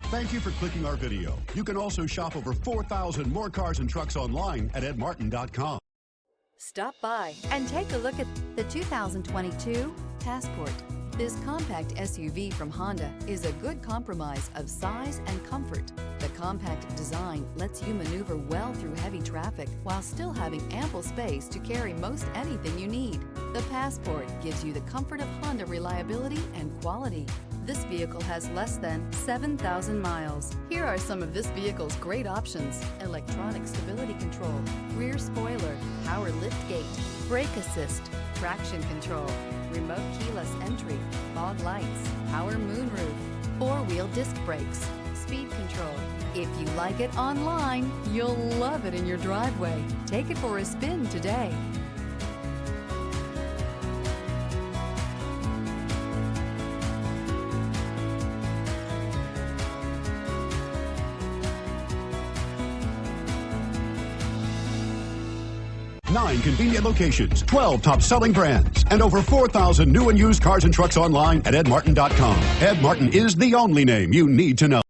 Thank you for clicking our video. You can also shop over 4,000 more cars and trucks online at edmartin.com. Stop by and take a look at the 2022 Passport. This compact SUV from Honda is a good compromise of size and comfort. The compact design lets you maneuver well through heavy traffic while still having ample space to carry most anything you need. The Passport gives you the comfort of Honda reliability and quality. This vehicle has less than 7,000 miles. Here are some of this vehicle's great options: electronic stability control, rear spoiler, power liftgate, brake assist, traction control, remote keyless entry, fog lights, power moonroof, four-wheel disc brakes, speed control. If you like it online, you'll love it in your driveway. Take it for a spin today. Nine convenient locations, 12 top-selling brands, and over 4,000 new and used cars and trucks online at edmartin.com. Ed Martin is the only name you need to know.